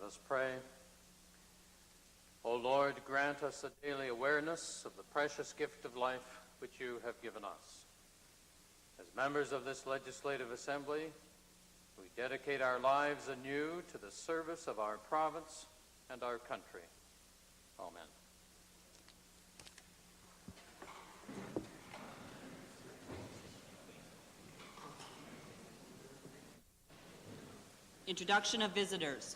us pray. O Lord, grant us a daily awareness of the precious gift of life which you have given us. As members of this legislative assembly, we dedicate our lives anew to the service of our province and our country. Amen. Introduction of visitors.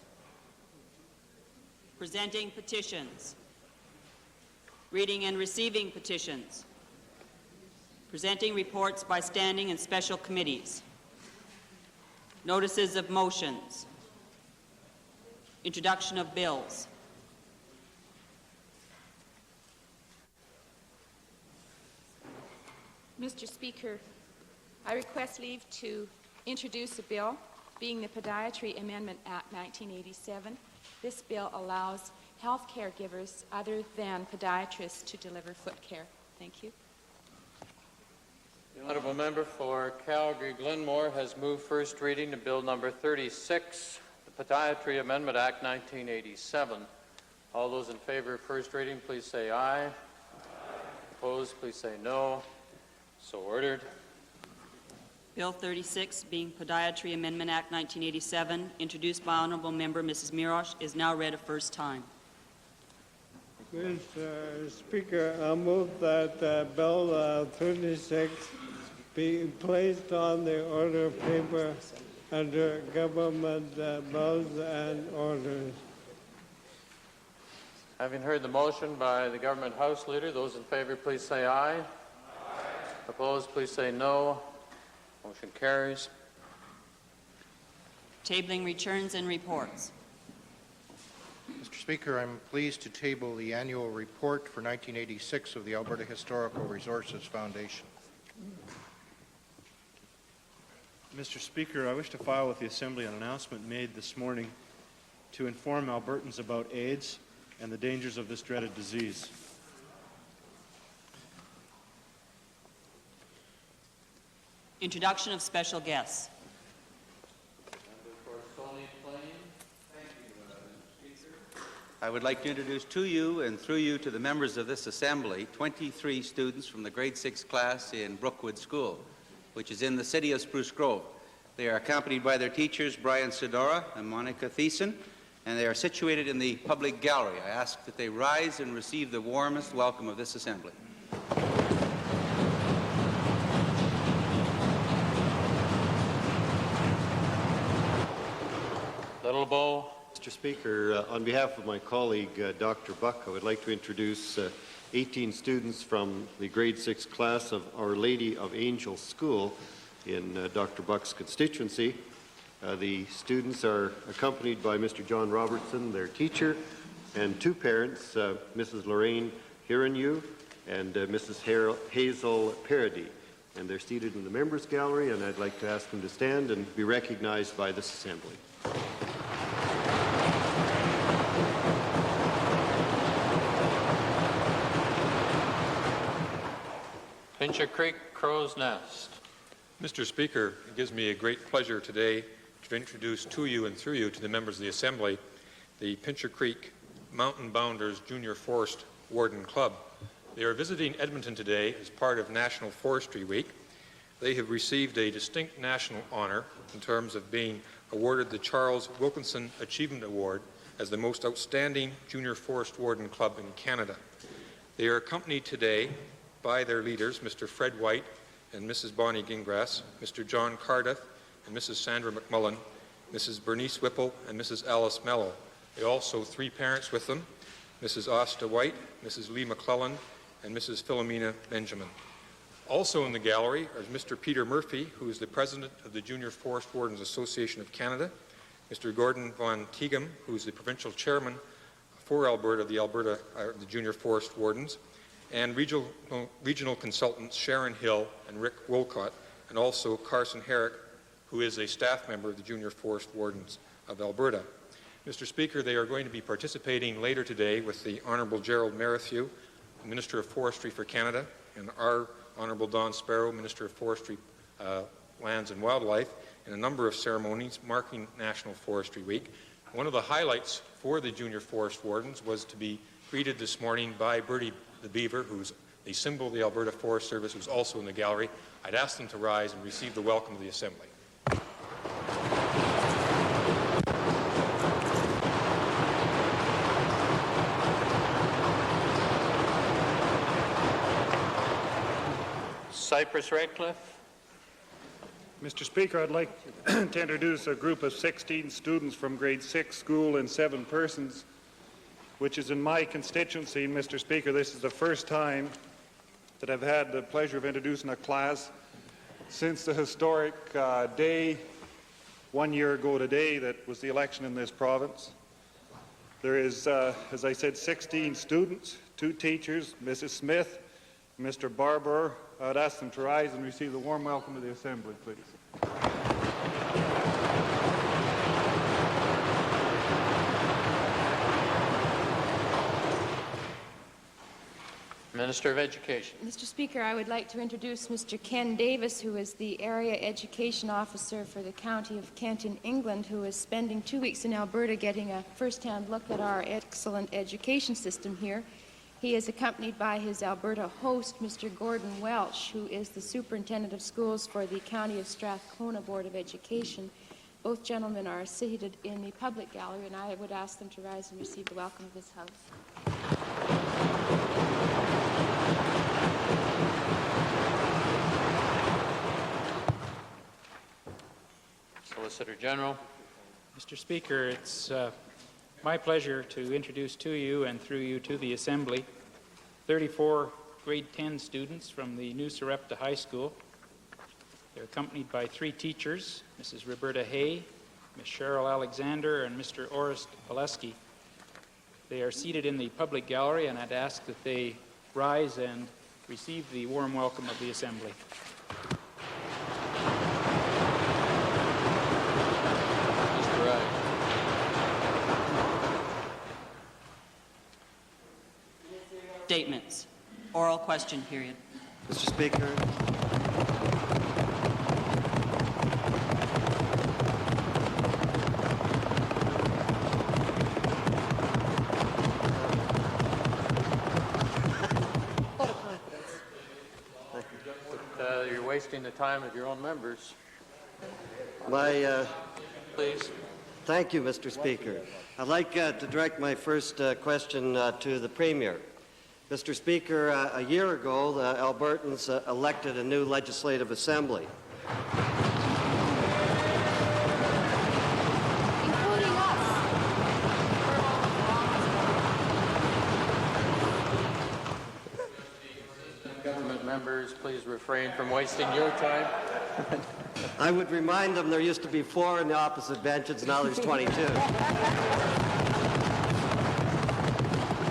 Presenting petitions. Reading and receiving petitions. Presenting reports by standing and special committees. Notices of motions. Introduction of bills. Mr. Speaker, I request leave to introduce a bill, being the Podiatry Amendment Act 1987. This bill allows health caregivers other than podiatrists to deliver foot care. Thank you. The honourable member for Calgary-Glenmore has moved first reading to Bill number 36, the Podiatry Amendment Act 1987. All those in favour of first reading, please say aye. Aye. Opposed, please say no. So ordered. Bill 36, being Podiatry Amendment Act 1987, introduced by Honourable Member Mrs. Mirosh, is now read a first time. Mr. Speaker, I move that Bill 36 be placed on the order of paper under government bills and orders. Having heard the motion by the Government House Leader, those in favour please say aye. Aye. Opposed, please say no. Motion carries. Tabling returns and reports. Mr. Speaker, I'm pleased to table the annual report for 1986 of the Alberta Historical Resources Foundation. Mr. Speaker, I wish to file with the Assembly an announcement made this morning to inform Albertans about AIDS and the dangers of this dreaded disease. Introduction of special guests. I would like to introduce to you and through you to the members of this Assembly 23 students from the grade 6 class in Brookwood School, which is in the city of Spruce Grove. They are accompanied by their teachers Brian Sidora and Monica Thiessen, and they are situated in the public gallery. I ask that they rise and receive the warmest welcome of this Assembly. Little Bow. Mr. Speaker, on behalf of my colleague, Dr. Buck, I would like to introduce 18 students from the grade 6 class of Our Lady of Angels School in Dr. Buck's constituency. The students are accompanied by Mr. John Robertson, their teacher, and two parents, Mrs. Lorraine Hiranyu and Mrs. Hazel Parody. And they're seated in the members' gallery, and I'd like to ask them to stand and be recognized by this Assembly. Pincher Creek, Crow's Nest. Mr. Speaker, it gives me a great pleasure today to introduce to you and through you to the members of the Assembly the Pincher Creek Mountain Bounders Junior Forest Warden Club. They are visiting Edmonton today as part of National Forestry Week. They have received a distinct national honor in terms of being awarded the Charles Wilkinson Achievement Award as the most outstanding junior forest warden club in Canada. They are accompanied today by their leaders, Mr. Fred White and Mrs. Bonnie Gingras, Mr. John Cardiff and Mrs. Sandra McMullen, Mrs. Bernice Whipple and Mrs. Alice Mello. They also three parents with them, Mrs. Asta White, Mrs. Lee McClellan, and Mrs. Philomena Benjamin. Also in the gallery is Mr. Peter Murphy, who is the President of the Junior Forest Wardens Association of Canada, Mr. Gordon Von Teagum, who is the Provincial Chairman for Alberta, the Junior Forest Wardens, and regional consultants Sharon Hill and Rick Wolcott, and also Carson Herrick, who is a staff member of the Junior Forest Wardens of Alberta. Mr. Speaker, they are going to be participating later today with the Honourable Gerald Merrithew, Minister of Forestry for Canada, and our Honourable Don Sparrow, Minister of Forestry, Lands and Wildlife, in a number of ceremonies marking National Forestry Week. One of the highlights for the junior forest wardens was to be greeted this morning by Bertie the Beaver, who's the symbol of the Alberta Forest Service, who's also in the gallery. I'd ask them to rise and receive the welcome of the Assembly. Cypress Redcliffe. Mr. Speaker, I'd like to introduce a group of 16 students from grade 6 school and 7 persons, which is in my constituency. Mr. Speaker, this is the first time that I've had the pleasure of introducing a class since the historic day, 1 year ago today, that was the election in this province. There is, as I said, 16 students, 2 teachers, Mrs. Smith, Mr. Barber. I'd ask them to rise and receive the warm welcome of the Assembly, please. Minister of Education. Mr. Speaker, I would like to introduce Mr. Ken Davis, who is the Area Education Officer for the County of Kent in England, who is spending 2 weeks in Alberta getting a first-hand look at our excellent education system here. He is accompanied by his Alberta host, Mr. Gordon Welch, who is the Superintendent of Schools for the County of Strathcona Board of Education. Both gentlemen are seated in the public gallery, and I would ask them to rise and receive the welcome of this House. Solicitor General. Mr. Speaker, it's my pleasure to introduce to you and through you to the Assembly 34 grade 10 students from the New Sarepta High School. They're accompanied by 3 teachers, Mrs. Roberta Hay, Ms. Cheryl Alexander, and Mr. Orest Pileski. They are seated in the public gallery, and I'd ask that they rise and receive the warm welcome of the Assembly. Statements. Oral question period. Mr. Speaker. You're wasting the time of your own members. Please. Thank you, Mr. Speaker. I'd like to direct my first question to the Premier. Mr. Speaker, a year ago, the Albertans elected a new legislative assembly. Including us. Government members, please refrain from wasting your time. I would remind them there used to be 4 in the opposite benches, now there's 22.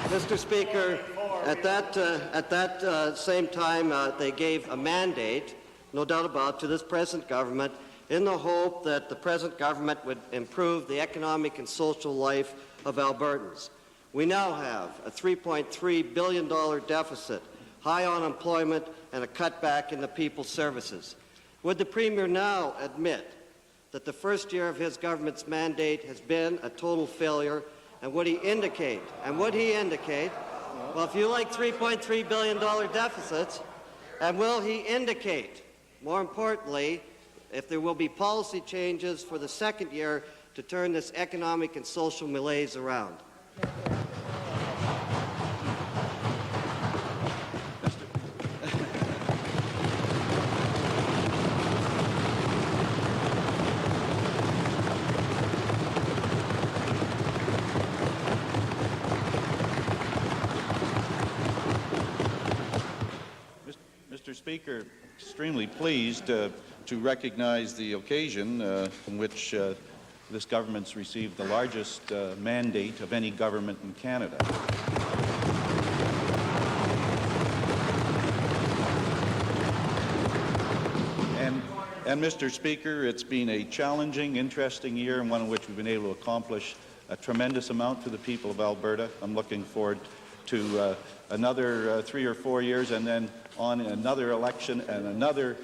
Mr. Speaker, at that same time, they gave a mandate, no doubt about, to this present government in the hope that the present government would improve the economic and social life of Albertans. We now have a $3.3 billion deficit, high unemployment, and a cutback in the people's services. Would the Premier now admit that the first year of his government's mandate has been a total failure, and would he indicate, well, if you like $3.3 billion deficits, and will he indicate, more importantly, if there will be policy changes for the second year to turn this economic and social malaise around? Mr. Speaker, extremely pleased to recognize the occasion in which this government's received the largest mandate of any government in Canada. And Mr. Speaker, it's been a challenging, interesting year, and one in which we've been able to accomplish a tremendous amount for the people of Alberta. I'm looking forward to another 3 or 4 years, and then on another election and another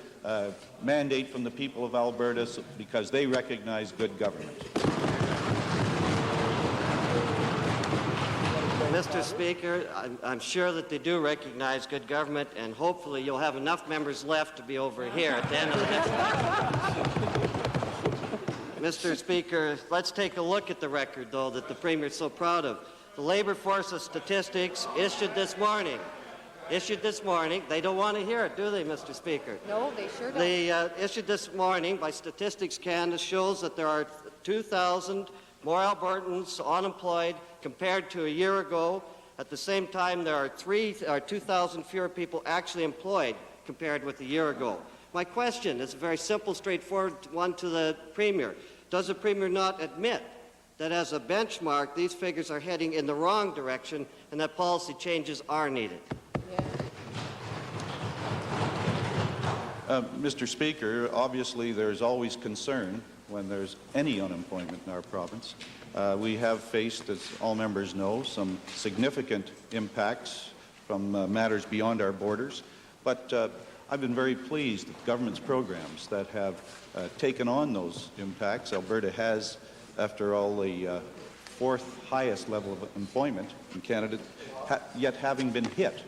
mandate from the people of Alberta because they recognize good government. Mr. Speaker, I'm sure that they do recognize good government, and hopefully you'll have enough members left to be over here at the end of the next Mr. Speaker, let's take a look at the record, though, that the Premier is so proud of. The Labour Force of Statistics issued this morning. They don't want to hear it, do they, Mr. Speaker? No, they sure don't. The issued this morning by Statistics Canada shows that there are 2,000 more Albertans unemployed compared to a year ago. At the same time, there are 2,000 fewer people actually employed compared with a year ago. My question is a very simple, straightforward one to the Premier. Does the Premier not admit that as a benchmark, these figures are heading in the wrong direction and that policy changes are needed? Mr. Speaker, obviously there's always concern when there's any unemployment in our province. We have faced, as all members know, some significant impacts from matters beyond our borders, but I've been very pleased with government's programs that have taken on those impacts. Alberta has, after all, the fourth highest level of employment in Canada, yet having been hit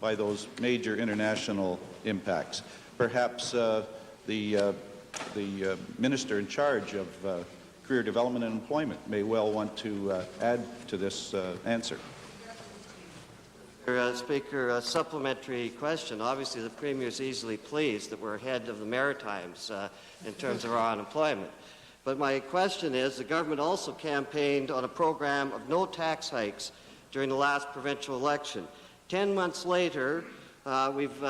by those major international impacts. Perhaps the minister in charge of career development and employment may well want to add to this answer. Speaker, a supplementary question. Obviously, the Premier is easily pleased that we're ahead of the Maritimes in terms of our unemployment. But my question is, the government also campaigned on a program of no tax hikes during the last provincial election. 10 months later, we've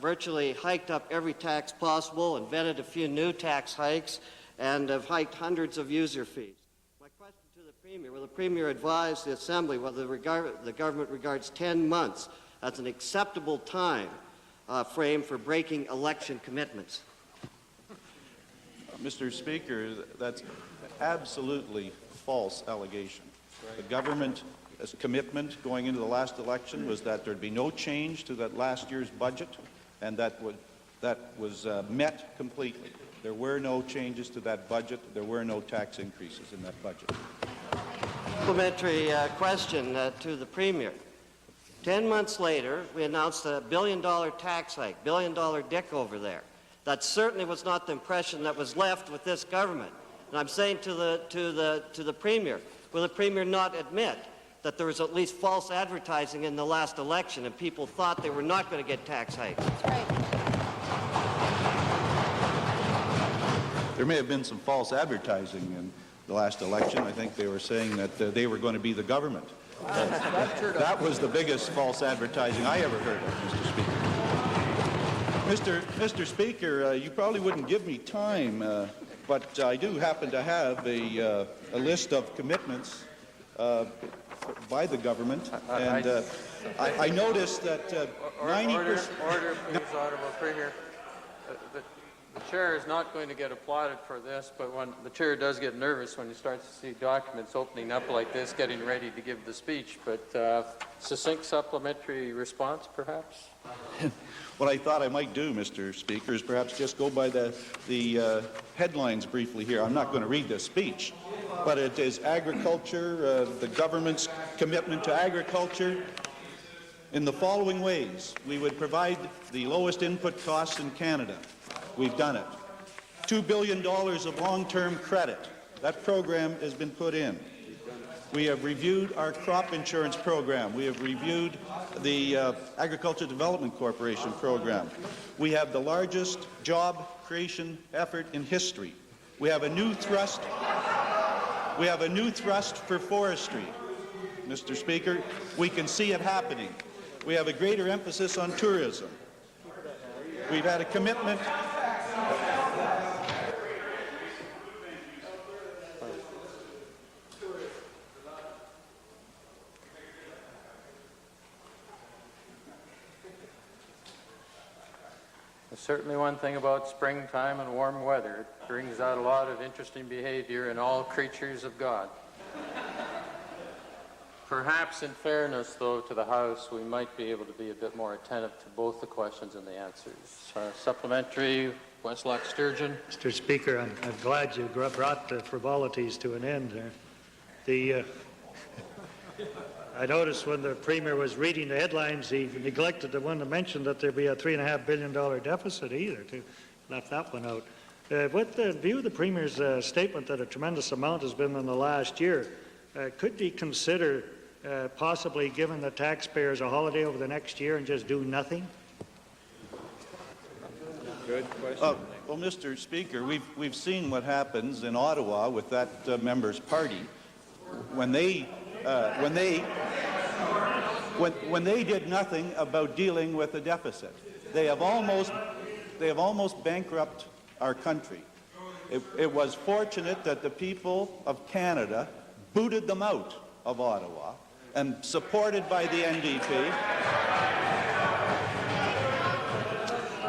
virtually hiked up every tax possible, invented a few new tax hikes, and have hiked hundreds of user fees. My question to the Premier, will the Premier advise the Assembly whether the government regards 10 months as an acceptable time frame for breaking election commitments? Mr. Speaker, that's absolutely false allegation. The government's commitment going into the last election was that there'd be no change to that last year's budget, and that was met completely. There were no changes to that budget. There were no tax increases in that budget. Supplementary question to the Premier. 10 months later, we announced a $1 billion tax hike, $1 billion dick over there. That certainly was not the impression that was left with this government. And I'm saying to the Premier, will the Premier not admit that there was at least false advertising in the last election and people thought they were not going to get tax hikes? That's right. There may have been some false advertising in the last election. I think they were saying that they were going to be the government. That was the biggest false advertising I ever heard of, Mr. Speaker. Mr. Speaker, you probably wouldn't give me time, but I do happen to have a list of commitments by the government, and I noticed that 90%... Order, please, Honourable Premier. The chair is not going to get applauded for this, but when the chair does get nervous when he starts to see documents opening up like this, getting ready to give the speech. But succinct supplementary response, perhaps? What I thought I might do, Mr. Speaker, is perhaps just go by the headlines briefly here. I'm not going to read this speech, but it is agriculture, the government's commitment to agriculture in the following ways. We would provide the lowest input costs in Canada. We've done it. $2 billion of long-term credit. That program has been put in. We have reviewed our crop insurance program. We have reviewed the Agriculture Development Corporation program. We have the largest job creation effort in history. We have a new thrust. We have a new thrust for forestry. Mr. Speaker, we can see it happening. We have a greater emphasis on tourism. We've had a commitment. There's certainly one thing about springtime and warm weather. It brings out a lot of interesting behavior in all creatures of God. Perhaps in fairness, though, to the House, we might be able to be a bit more attentive to both the questions and the answers. Supplementary, Westlock Sturgeon. Mr. Speaker, I'm glad you brought the frivolities to an end there. I noticed when the Premier was reading the headlines, he neglected the one to mention that there'd be a $3.5 billion deficit either, left that one out. With the view of the Premier's statement that a tremendous amount has been in the last year, could he consider possibly giving the taxpayers a holiday over the next year and just do nothing? Good question. Well, Mr. Speaker, we've seen what happens in Ottawa with that member's party when they did nothing about dealing with the deficit. They have almost bankrupted our country. It was fortunate that the people of Canada booted them out of Ottawa, and supported by the NDP,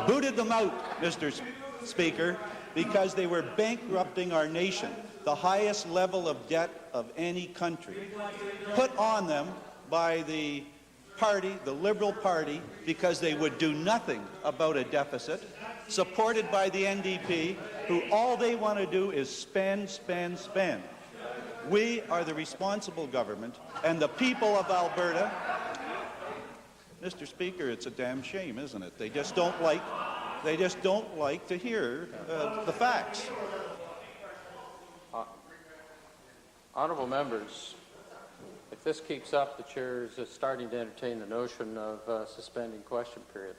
booted them out, Mr. Speaker, because they were bankrupting our nation, the highest level of debt of any country, put on them by the party, the Liberal Party, because they would do nothing about a deficit, supported by the NDP, who all they want to do is spend, spend, spend. We are the responsible government, and the people of Alberta, Mr. Speaker, it's a damn shame, isn't it? They just don't like to hear the facts. Honourable members, if this keeps up, the chair is starting to entertain the notion of suspending question period.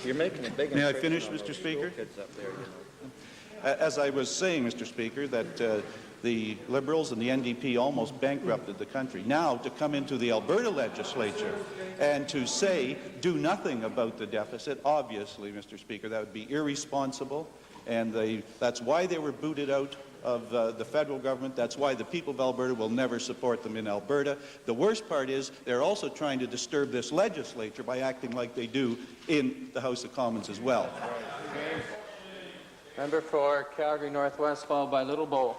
You're making a big May I finish, Mr. Speaker? Kids up there, you know. As I was saying, Mr. Speaker, that the Liberals and the NDP almost bankrupted the country. Now, to come into the Alberta legislature and to say, do nothing about the deficit, obviously, Mr. Speaker, that would be irresponsible, and that's why they were booted out of the federal government. That's why the people of Alberta will never support them in Alberta. The worst part is they're also trying to disturb this legislature by acting like they do in the House of Commons as well. Member for Calgary Northwest, followed by Little Bowl.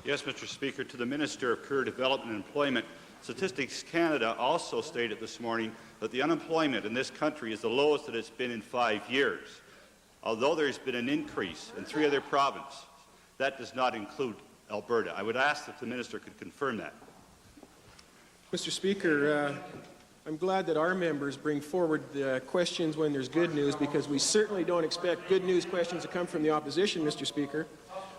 Yes, Mr. Speaker. To the Minister of Career Development and Employment, Statistics Canada also stated this morning that the unemployment in this country is the lowest that it's been in 5 years. Although there's been an increase in 3 other provinces, that does not include Alberta. I would ask that the Minister could confirm that. Mr. Speaker, I'm glad that our members bring forward questions when there's good news, because we certainly don't expect good news questions to come from the opposition, Mr. Speaker.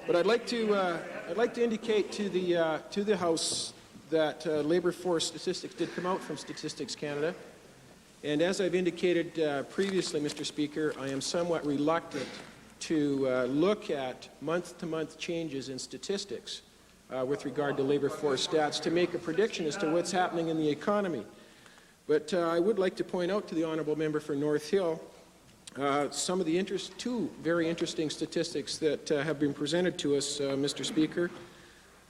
But I'd like to indicate to the House that labour force statistics did come out from Statistics Canada, and as I've indicated previously, Mr. Speaker, I am somewhat reluctant to look at month-to-month changes in statistics with regard to labour force stats to make a prediction as to what's happening in the economy. But I would like to point out to the honourable member for North Hill some of the two very interesting statistics that have been presented to us, Mr. Speaker,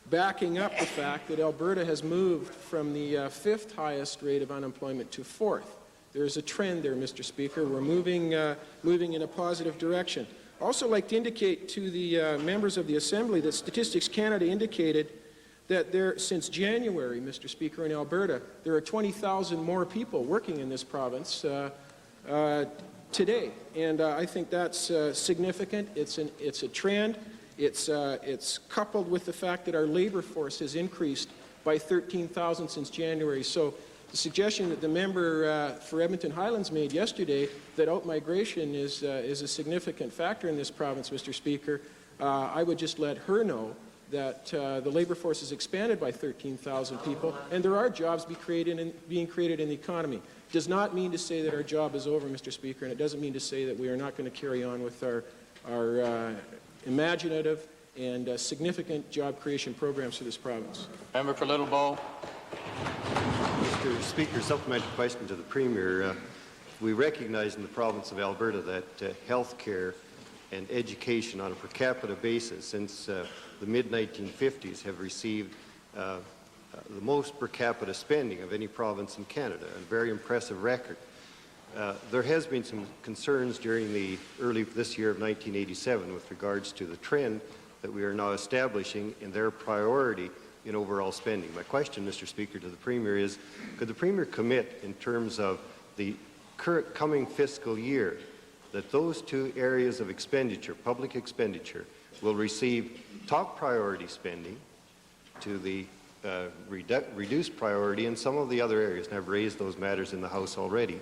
backing up the fact that Alberta has moved from the 5th highest rate of unemployment to 4th. There's a trend there, Mr. Speaker. We're moving in a positive direction. I'd also like to indicate to the members of the Assembly that Statistics Canada indicated that since January, Mr. Speaker, in Alberta, there are 20,000 more people working in this province today, and I think that's significant. It's a trend. It's coupled with the fact that our labour force has increased by 13,000 since January. So the suggestion that the member for Edmonton Highlands made yesterday that out-migration is a significant factor in this province, Mr. Speaker, I would just let her know that the labour force has expanded by 13,000 people, and there are jobs being created in the economy. It does not mean to say that our job is over, Mr. Speaker, and it doesn't mean to say that we are not going to carry on with our imaginative and significant job creation programs for this province. Member for Little Bow. Mr. Speaker, supplementary question to the Premier. We recognize in the province of Alberta that health care and education on a per capita basis since the mid-1950s have received the most per capita spending of any province in Canada, a very impressive record. There has been some concerns during the this year of 1987 with regards to the trend that we are now establishing in their priority in overall spending. My question, Mr. Speaker, to the Premier is, could the Premier commit in terms of the current coming fiscal year that those 2 areas of expenditure, public expenditure, will receive top priority spending to the reduced priority in some of the other areas, and I've raised those matters in the House already.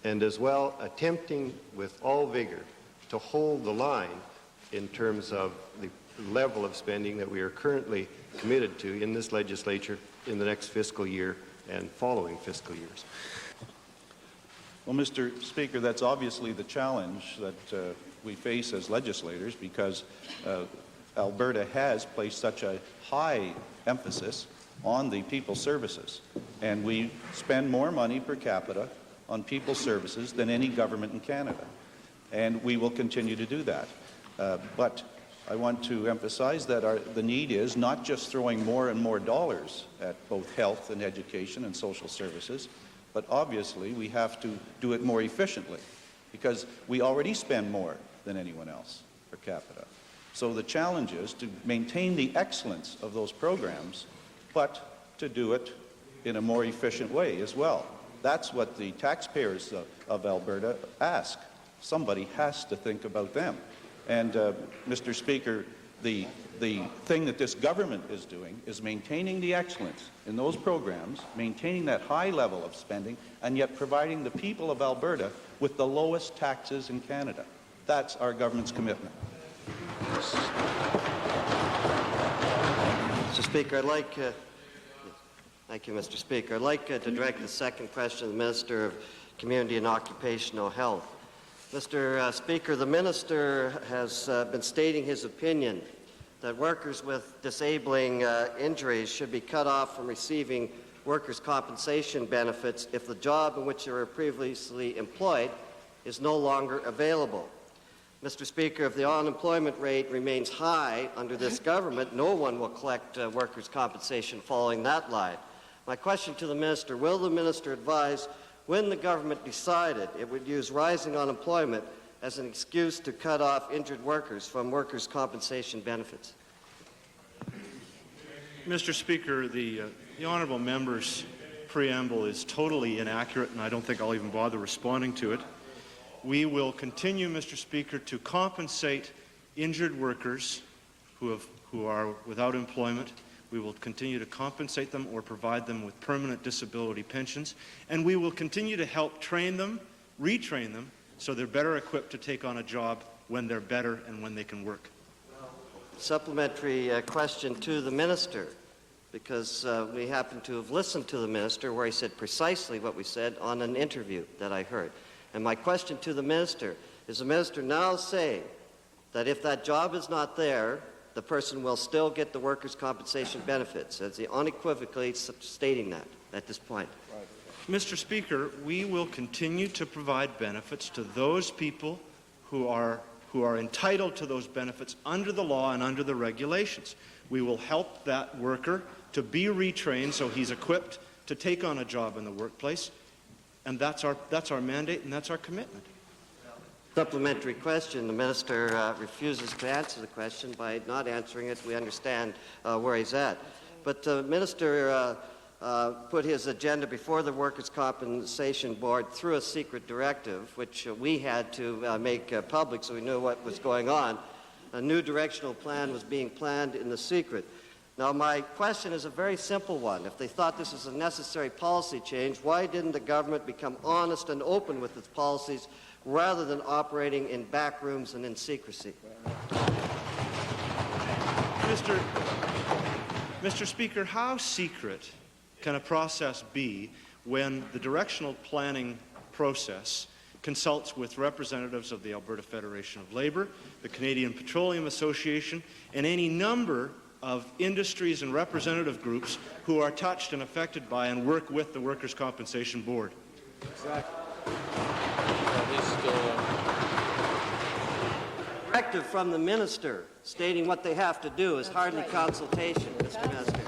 And as well, attempting with all vigor to hold the line in terms of the level of spending that we are currently committed to in this legislature in the next fiscal year and following fiscal years. Well, Mr. Speaker, that's obviously the challenge that we face as legislators, because Alberta has placed such a high emphasis on the people services, and we spend more money per capita on people services than any government in Canada, and we will continue to do that. But I want to emphasize that the need is not just throwing more and more dollars at both health and education and social services, but obviously we have to do it more efficiently, because we already spend more than anyone else per capita. So the challenge is to maintain the excellence of those programs, but to do it in a more efficient way as well. That's what the taxpayers of Alberta ask. Somebody has to think about them. And Mr. Speaker, the thing that this government is doing is maintaining the excellence in those programs, maintaining that high level of spending, and yet providing the people of Alberta with the lowest taxes in Canada. That's our government's commitment. Mr. Speaker, thank you, Mr. Speaker. I'd like to direct the second question to the Minister of Community and Occupational Health. Mr. Speaker, the Minister has been stating his opinion that workers with disabling injuries should be cut off from receiving workers' compensation benefits if the job in which they were previously employed is no longer available. Mr. Speaker, if the unemployment rate remains high under this government, no one will collect workers' compensation following that line. My question to the Minister, will the Minister advise when the government decided it would use rising unemployment as an excuse to cut off injured workers from workers' compensation benefits? Mr. Speaker, the honourable member's preamble is totally inaccurate, and I don't think I'll even bother responding to it. We will continue, Mr. Speaker, to compensate injured workers who are without employment. We will continue to compensate them or provide them with permanent disability pensions, and we will continue to help train them, retrain them, so they're better equipped to take on a job when they're better and when they can work. Supplementary question to the Minister, because we happen to have listened to the Minister where he said precisely what we said on an interview that I heard. And my question to the Minister, is the Minister now saying that if that job is not there, the person will still get the workers' compensation benefits? Is he unequivocally stating that at this point? Mr. Speaker, we will continue to provide benefits to those people who are entitled to those benefits under the law and under the regulations. We will help that worker to be retrained so he's equipped to take on a job in the workplace, and that's our mandate and that's our commitment. Supplementary question. The Minister refuses to answer the question by not answering it. We understand where he's at. But the Minister put his agenda before the Workers' Compensation Board through a secret directive, which we had to make public so we knew what was going on. A new directional plan was being planned in the secret. Now, my question is a very simple one. If they thought this was a necessary policy change, why didn't the government become honest and open with its policies rather than operating in back rooms and in secrecy? Mr. Speaker, how secret can a process be when the directional planning process consults with representatives of the Alberta Federation of Labour, the Canadian Petroleum Association, and any number of industries and representative groups who are touched and affected by and work with the Workers' Compensation Board? Exactly. Directive from the Minister stating what they have to do is hardly consultation, Mr. Minister.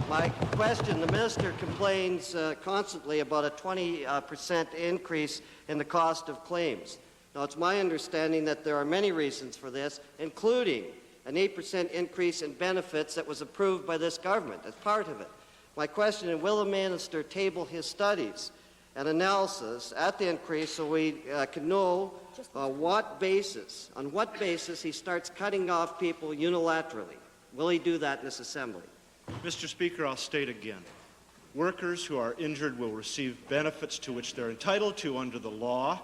My question, the Minister complains constantly about a 20% increase in the cost of claims. Now, it's my understanding that there are many reasons for this, including an 8% increase in benefits that was approved by this government as part of it. My question is, will the Minister table his studies and analysis at the increase so we can know on what basis he starts cutting off people unilaterally? Will he do that in this assembly? Mr. Speaker, I'll state again. Workers who are injured will receive benefits to which they're entitled to under the law.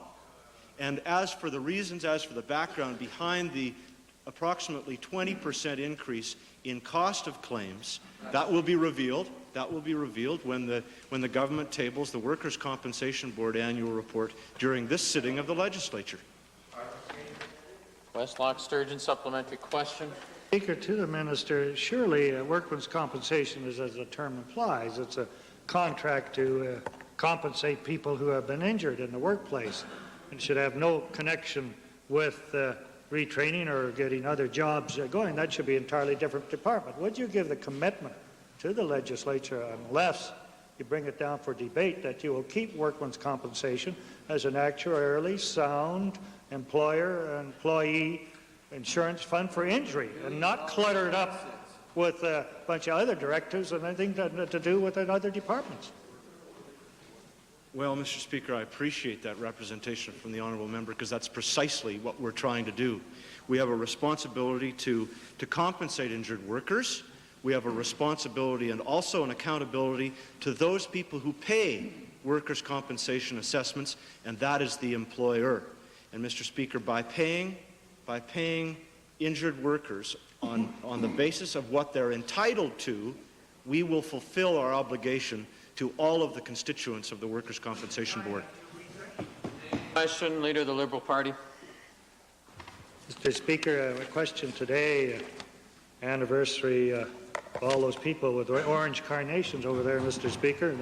And as for the reasons, as for the background behind the approximately 20% increase in cost of claims, that will be revealed. That will be revealed when the government tables the Workers' Compensation Board annual report during this sitting of the legislature. Westlock Sturgeon, supplementary question. Speaker, to the minister, surely workman's compensation is, as the term implies, it's a contract to compensate people who have been injured in the workplace and should have no connection with retraining or getting other jobs going. That should be an entirely different department. Would you give the commitment to the legislature, unless you bring it down for debate, that you will keep workman's compensation as an actuarially sound employer-employee insurance fund for injury and not clutter it up with a bunch of other directives and anything to do with other departments? Well, Mr. Speaker, I appreciate that representation from the honourable member, because that's precisely what we're trying to do. We have a responsibility to compensate injured workers. We have a responsibility and also an accountability to those people who pay workers' compensation assessments, and that is the employer. And, Mr. Speaker, by paying injured workers on the basis of what they're entitled to, we will fulfill our obligation to all of the constituents of the Workers' Compensation Board. Question, Leader of the Liberal Party. Mr. Speaker, a question today, anniversary of all those people with orange carnations over there, Mr. Speaker.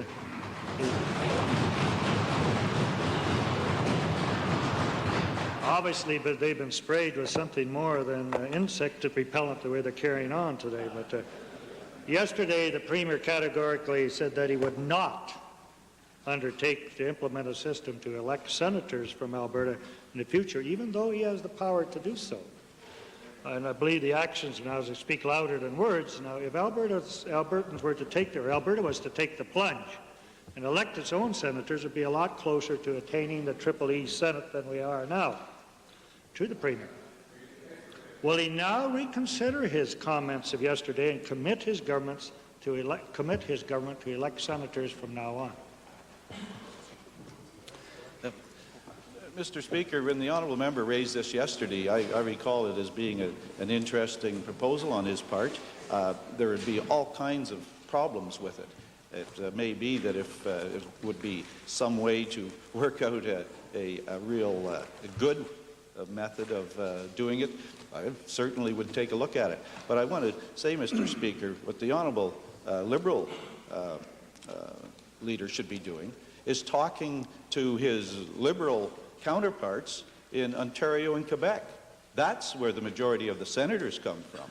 Obviously, but they've been sprayed with something more than insect repellent the way they're carrying on today. But yesterday, the Premier categorically said that he would not undertake to implement a system to elect senators from Alberta in the future, even though he has the power to do so. And I believe the actions now speak louder than words. Now, if Albertans were to Alberta was to take the plunge and elect its own senators, it would be a lot closer to attaining the Triple E Senate than we are now. To the Premier. Will he now reconsider his comments of yesterday and commit his government to elect senators from now on? Mr. Speaker, when the honourable member raised this yesterday, I recall it as being an interesting proposal on his part. There would be all kinds of problems with it. It may be that if it would be some way to work out a real good method of doing it, I certainly would take a look at it. But I want to say, Mr. Speaker, what the honourable Liberal leader should be doing is talking to his Liberal counterparts in Ontario and Quebec. That's where the majority of the senators come from.